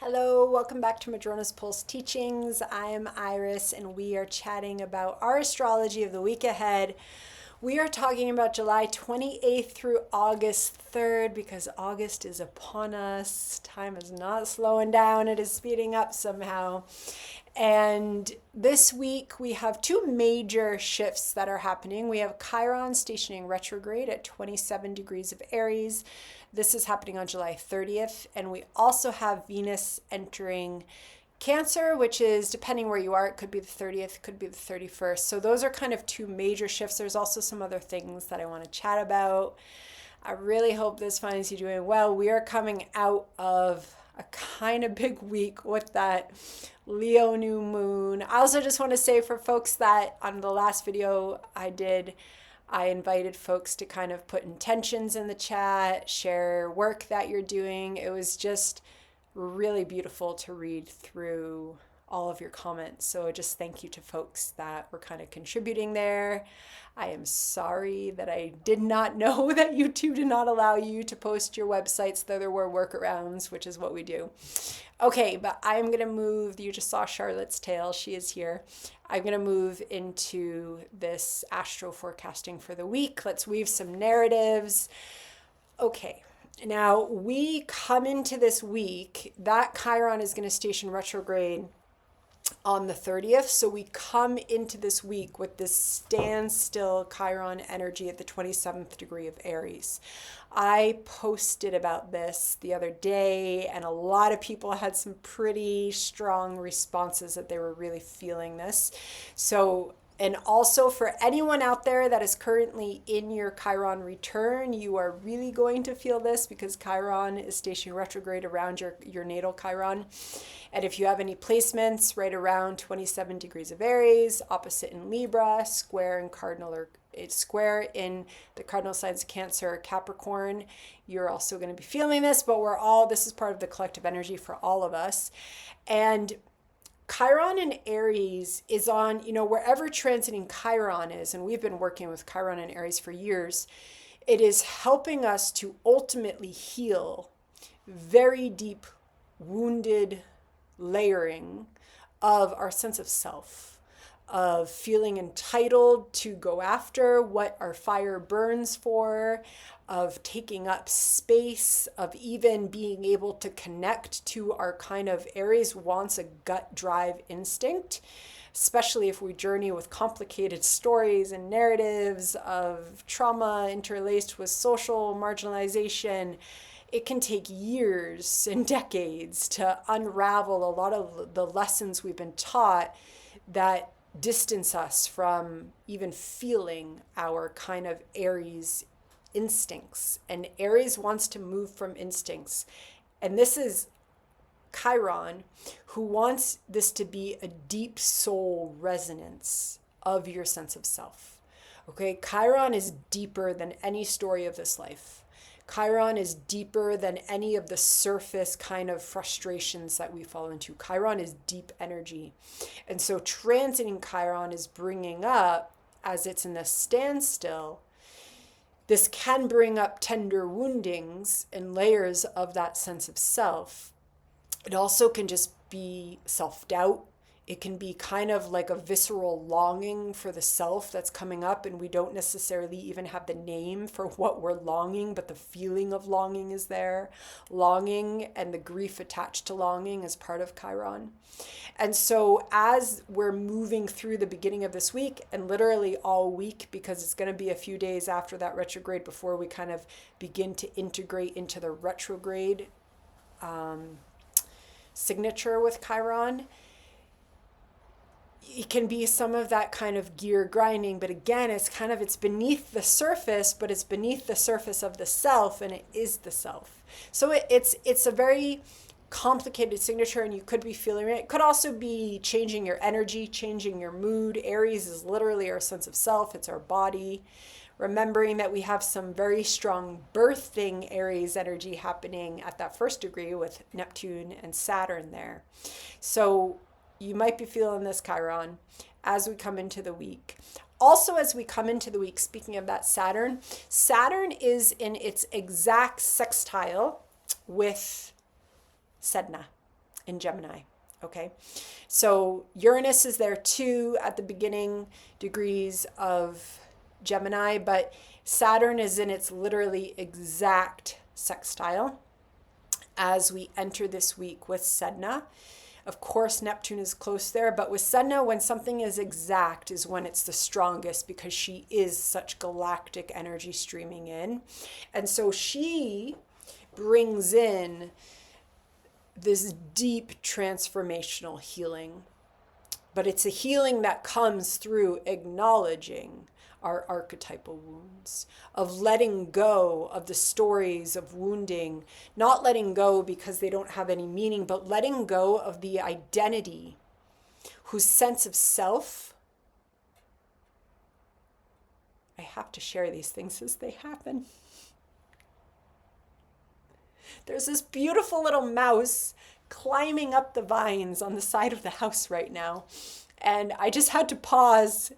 Hello, welcome back to Madrona's Pulse Teachings. I am Iris and we are chatting about our astrology of the week ahead. We are talking about July 28th through August 3rd because August is upon us. Time is not slowing down, it is speeding up somehow. And this week we have two major shifts that are happening. We have Chiron stationing retrograde at 27 degrees of Aries. This is happening on July 30th. And we also have Venus entering Cancer, which is, depending where you are, it could be the 30th, could be the 31st. So those are kind of two major shifts. There's also some other things that I want to chat about. I really hope this finds you doing well. We are coming out of a kind of big week with that Leo new moon. I also just want to say for folks that on the last video I invited folks to kind of put intentions in the chat, share work that you're doing. It was just really beautiful to read through all of your comments. So just thank you to folks that were kind of contributing there. I am sorry that I did not know that YouTube did not allow you to post your websites, though there were workarounds, which is what we do. Okay, but I'm going to move. You just saw Charlotte's tail. She is here. I'm going to move into this astro forecasting for the week. Let's weave some narratives. Okay. Now, we come into this week, that Chiron is going to station retrograde on the 30th. So we come into this week with this standstill Chiron energy at the 27th degree of Aries. I posted about this the other day, and a lot of people had some pretty strong responses that they were really feeling this. So, and also for anyone out there that is currently in your Chiron return, you are really going to feel this because Chiron is stationing retrograde around your natal Chiron. And if you have any placements right around 27 degrees of Aries, opposite in Libra, square in cardinal, or it's square in the cardinal signs of Cancer or Capricorn, you're also going to be feeling this, but this is part of the collective energy for all of us. And Chiron in Aries is on, wherever transiting Chiron is, and we've been working with Chiron in Aries for years, it is helping us to ultimately heal very deep, wounded layering of our sense of self, of feeling entitled to go after what our fire burns for, of taking up space, of even being able to connect to our kind of Aries wants a gut drive instinct, especially if we journey with complicated stories and narratives of trauma interlaced with social marginalization. It can take years and decades to unravel a lot of the lessons we've been taught that distance us from even feeling our kind of Aries instincts. And Aries wants to move from instincts. And this is Chiron, who wants this to be a deep soul resonance of your sense of self. Okay, Chiron is deeper than any story of this life. Chiron is deeper than any of the surface kind of frustrations that we fall into. Chiron is deep energy. And so transiting Chiron is bringing up, as it's in the standstill, this can bring up tender woundings and layers of that sense of self. It also can just be self-doubt. It can be kind of like a visceral longing for the self that's coming up, and we don't necessarily even have the name for what we're longing, but the feeling of longing is there. Longing and the grief attached to longing is part of Chiron. And so as we're moving through the beginning of this week, and literally all week, because it's going to be a few days after that retrograde before we kind of begin to integrate into the retrograde signature with Chiron, it can be some of that kind of gear grinding, but again, it's beneath the surface, but it's beneath the surface of the self, and it is the self. So it's a very complicated signature, and you could be feeling it. It could also be changing your energy, changing your mood. Aries is literally our sense of self. It's our body. Remembering that we have some very strong birthing Aries energy happening at that first degree with Neptune and Saturn there. So you might be feeling this Chiron as we come into the week. Also, as we come into the week, speaking of that Saturn is in its exact sextile with Sedna. in Gemini. Okay, so Uranus is there too at the beginning degrees of Gemini, but Saturn is in its literally exact sextile as we enter this week with Sedna. Of course, Neptune is close there, but with Sedna, when something is exact is when it's the strongest, because she is such galactic energy streaming in. And so she brings in this deep transformational healing. But it's a healing that comes through acknowledging our archetypal wounds, of letting go of the stories of wounding, not letting go because they don't have any meaning, but letting go of the identity whose sense of self. I have to share these things as they happen. There's this beautiful little mouse climbing up the vines on the side of the house right now. And I just had to pause.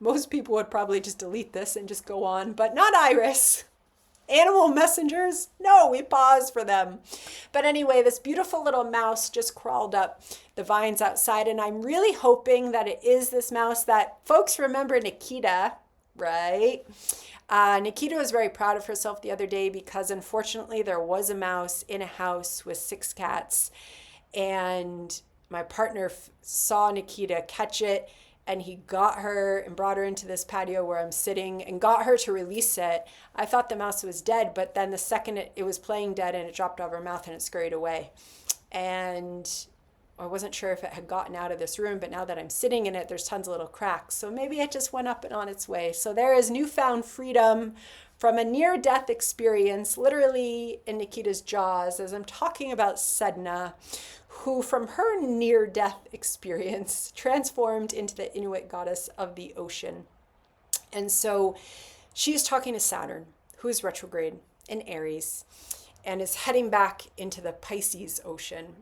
Most people would probably just delete this and just go on, but not Iris. Animal messengers, no, we pause for them. But anyway, this beautiful little mouse just crawled up the vines outside, and I'm really hoping that it is this mouse that folks remember Nikita, right? Nikita was very proud of herself the other day because unfortunately there was a mouse in a house with 6 cats, and my partner saw Nikita catch it, and he got her and brought her into this patio where I'm sitting and got her to release it. I thought the mouse was dead, but then the second it was playing dead, and it dropped out of her mouth and it scurried away. And I wasn't sure if it had gotten out of this room, but now that I'm sitting in it, there's tons of little cracks. So maybe it just went up and on its way. So there is newfound freedom from a near-death experience, literally in Nikita's jaws, as I'm talking about Sedna, who from her near-death experience transformed into the Inuit goddess of the ocean. And so she's talking to Saturn, who is retrograde in Aries and is heading back into the Pisces ocean.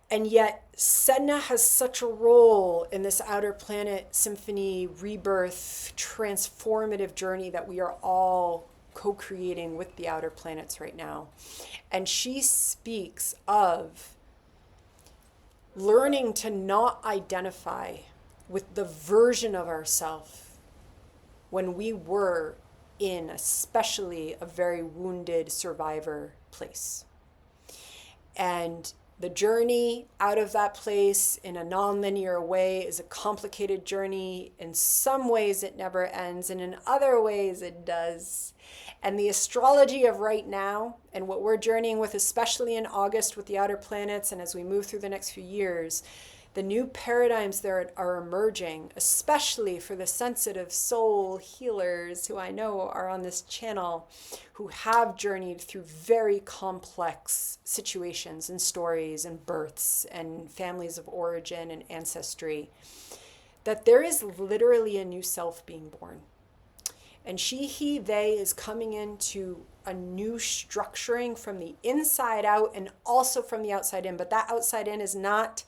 And yet Sedna has such a role in this outer planet symphony, rebirth, transformative journey that we are all co-creating with the outer planets right now. And she speaks of learning to not identify with the version of ourselves when we were in especially a very wounded survivor place. And the journey out of that place in a non-linear way is a complicated journey. In some ways it never ends, and in other ways it does. And the astrology of right now, and what we're journeying with, especially in August with the outer planets, and as we move through the next few years, the new paradigms that are emerging, especially for the sensitive soul healers who I know are on this channel, who have journeyed through very complex situations and stories and births and families of origin and ancestry, that there is literally a new self being born. And she, he, they is coming into a new structuring from the inside out and also from the outside in. But that outside in is not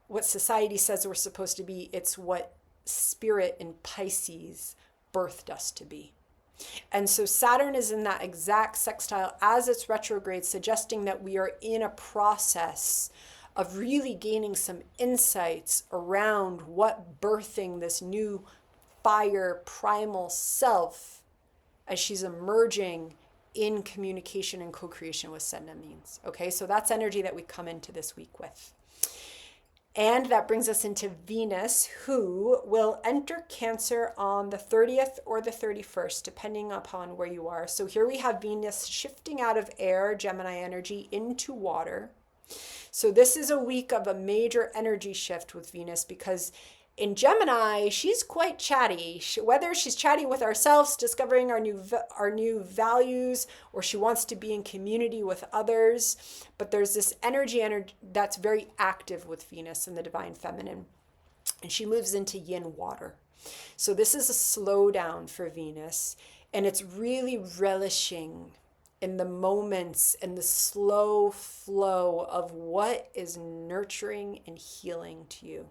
what society says we're supposed to be. It's what spirit in Pisces birthed us to be. And so Saturn is in that exact sextile as it's retrograde, suggesting that we are in a process of really gaining some insights around what birthing this new fire primal self as she's emerging in communication and co-creation with Sedna means. Okay, so that's energy that we come into this week with. And that brings us into Venus, who will enter Cancer on the 30th or the 31st, depending upon where you are. So here we have Venus shifting out of air, Gemini energy, into water. So this is a week of a major energy shift with Venus, because in Gemini, she's quite chatty. Whether she's chatty with ourselves, discovering our new values, or she wants to be in community with others. But there's this energy that's very active with Venus and the divine feminine. And she moves into yin water. So this is a slowdown for Venus. And it's really relishing in the moments and the slow flow of what is nurturing and healing to you.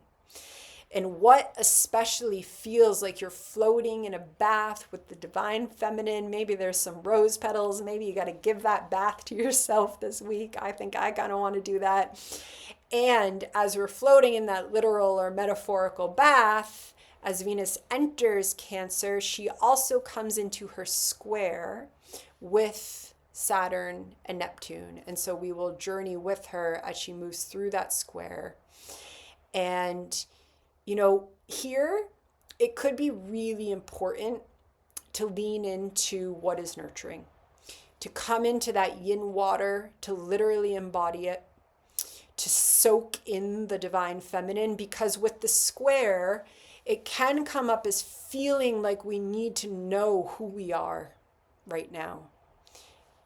And what especially feels like you're floating in a bath with the divine feminine. Maybe there's some rose petals. Maybe you got to give that bath to yourself this week. I think I kind of want to do that. And as we're floating in that literal or metaphorical bath, as Venus enters Cancer, she also comes into her square with Saturn and Neptune. And so we will journey with her as she moves through that square. And here it could be really important to lean into what is nurturing, to come into that yin water, to literally embody it, to soak in the divine feminine, because with the square, it can come up as feeling like we need to know who we are right now.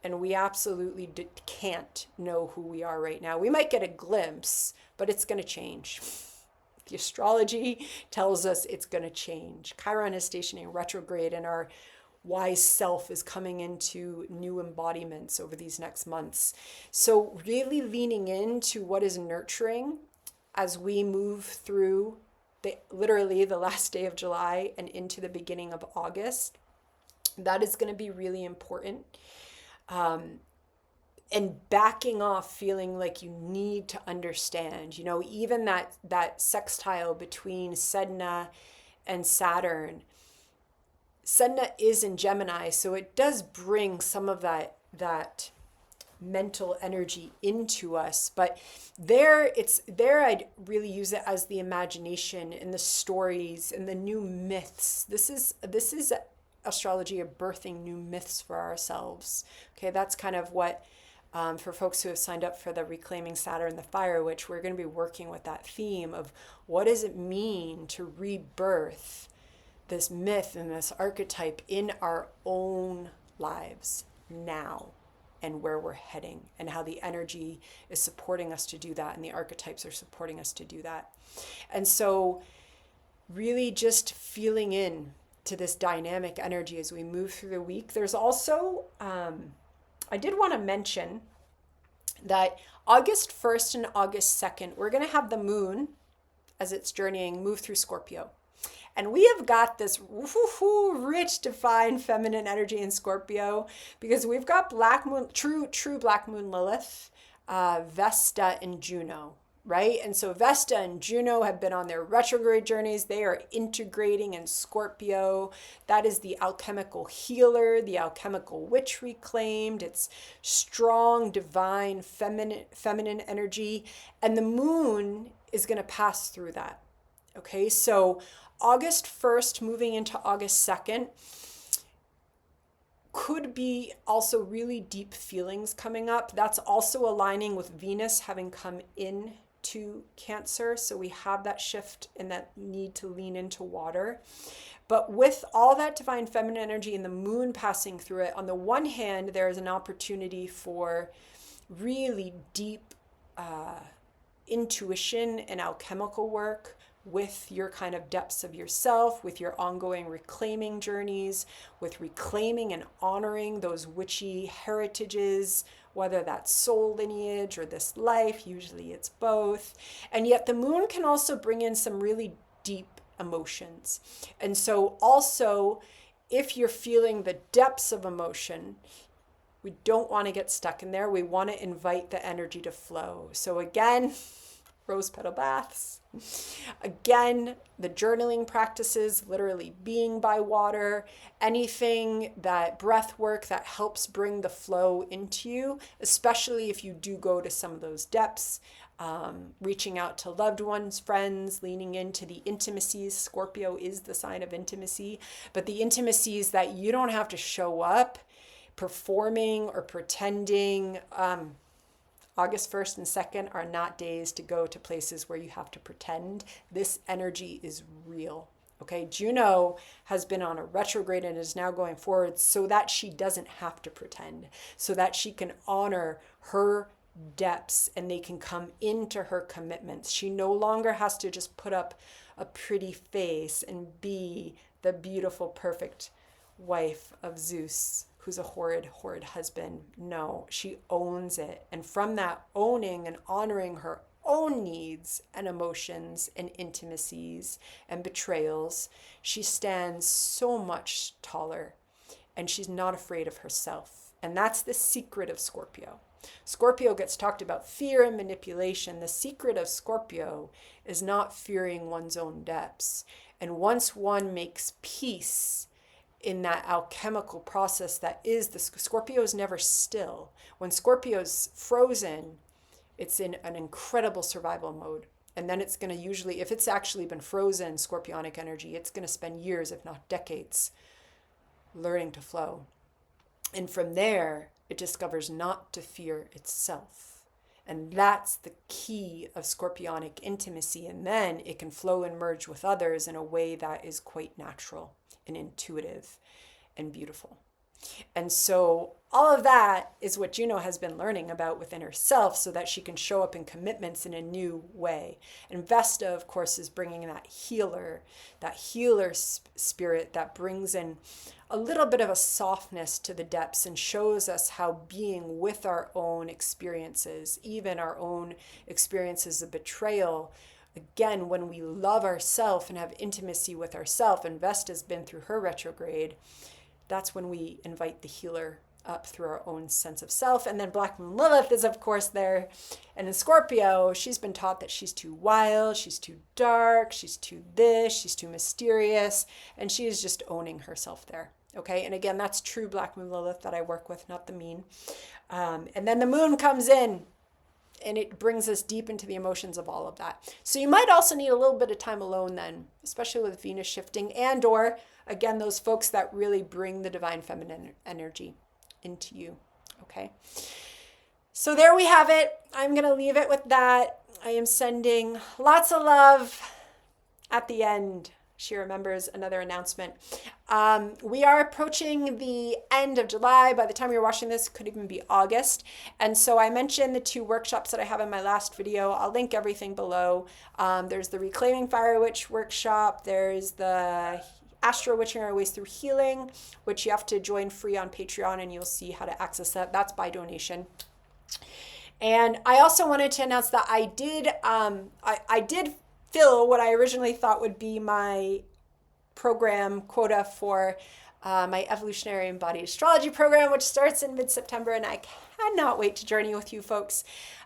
And we absolutely can't know who we are right now. We might get a glimpse, but it's going to change. The astrology tells us it's going to change. Chiron is stationing retrograde, and our wise self is coming into new embodiments over these next months. So really leaning into what is nurturing as we move through literally the last day of July and into the beginning of August. That is going to be really important. And backing off feeling like you need to understand, even that sextile between Sedna and Saturn. Sedna is in Gemini, so it does bring some of that mental energy into us, but there I'd really use it as the imagination and the stories and the new myths. This is astrology of birthing new myths for ourselves. Okay, that's kind of what for folks who have signed up for the Reclaiming Saturn, the Fire Witch, we're going to be working with that theme of what does it mean to rebirth this myth and this archetype in our own lives now, and where we're heading, and how the energy is supporting us to do that, and the archetypes are supporting us to do that. And so really just feeling in to this dynamic energy as we move through the week. There's also, I did want to mention that August 1st and August 2nd, we're going to have the moon, as it's journeying, move through Scorpio. And we have got this rich, divine feminine energy in Scorpio, because we've got Black Moon, true Black Moon Lilith, Vesta, and Juno, right? And so Vesta and Juno have been on their retrograde journeys. They are integrating in Scorpio. That is the alchemical healer, the alchemical witch reclaimed. It's strong, divine, feminine energy. And the moon is going to pass through that. Okay, so August 1st moving into August 2nd could be also really deep feelings coming up. That's also aligning with Venus having come in to Cancer. So we have that shift and that need to lean into water. But with all that divine feminine energy and the moon passing through it, on the one hand, there is an opportunity for really deep intuition and alchemical work with your kind of depths of yourself, with your ongoing reclaiming journeys, with reclaiming and honoring those witchy heritages, whether that's soul lineage or this life. Usually it's both. And yet the moon can also bring in some really deep emotions. And so also, if you're feeling the depths of emotion, we don't want to get stuck in there. We want to invite the energy to flow. So again, rose petal baths. Again, the journaling practices, literally being by water, anything that breath work that helps bring the flow into you, especially if you do go to some of those depths, reaching out to loved ones, friends, leaning into the intimacies. Scorpio is the sign of intimacy, but the intimacies that you don't have to show up performing or pretending. August 1st and 2nd are not days to go to places where you have to pretend. This energy is real. Okay, Juno has been on a retrograde and is now going forward so that she doesn't have to pretend, so that she can honor her depths and they can come into her commitments. She no longer has to just put up a pretty face and be the beautiful, perfect wife of Zeus, who's a horrid husband. No, she owns it. And from that owning and honoring her own needs and emotions and intimacies and betrayals, she stands so much taller, and she's not afraid of herself. And that's the secret of Scorpio. Scorpio gets talked about fear and manipulation. The secret of Scorpio is not fearing one's own depths. And once one makes peace in that alchemical process that is the Scorpio is never still. When Scorpio's frozen, it's in an incredible survival mode. And then it's going to usually, if it's actually been frozen, scorpionic energy, it's going to spend years, if not decades, learning to flow. And from there, it discovers not to fear itself. And that's the key of scorpionic intimacy. And then it can flow and merge with others in a way that is quite natural and intuitive and beautiful. And so all of that is what Juno has been learning about within herself so that she can show up in commitments in a new way. And Vesta, of course, is bringing that healer spirit that brings in a little bit of a softness to the depths and shows us how being with our own experiences, even our own experiences of betrayal, again, when we love ourselves and have intimacy with ourselves, and Vesta's been through her retrograde, that's when we invite the healer up through our own sense of self. And then Black Moon Lilith is, of course, there. And in Scorpio, she's been taught that she's too wild, she's too dark, she's too this, she's too mysterious, and she is just owning herself there. Okay, and again, that's true Black Moon Lilith that I work with, not the mean. And then the moon comes in, and it brings us deep into the emotions of all of that. So you might also need a little bit of time alone then, especially with Venus shifting, and or, again, those folks that really bring the divine feminine energy into you, okay? So there we have it. I'm going to leave it with that. I am sending lots of love at the end. She remembers another announcement. We are approaching the end of July. By the time you're watching this, it could even be August. And so I mentioned the 2 workshops that I have in my last video. I'll link everything below. There's the Reclaiming Fire Witch workshop. There's the Astro Witching Our Ways Through Healing, which you have to join free on Patreon, and you'll see how to access that. That's by donation. And I also wanted to announce that I did fill what I originally thought would be my program quota for my Evolutionary Embodied Astrology program, which starts in mid-September, and I cannot wait to journey with you folks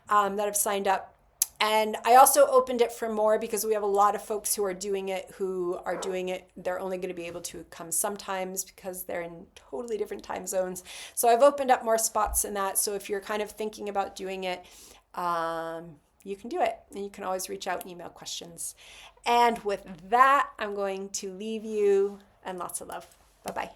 that have signed up. And I also opened it for more because we have a lot of folks who are doing it. They're only going to be able to come sometimes because they're in totally different time zones. So I've opened up more spots in that. So if you're kind of thinking about doing it, you can do it. And you can always reach out and email questions. And with that, I'm going to leave you, and lots of love. Bye-bye.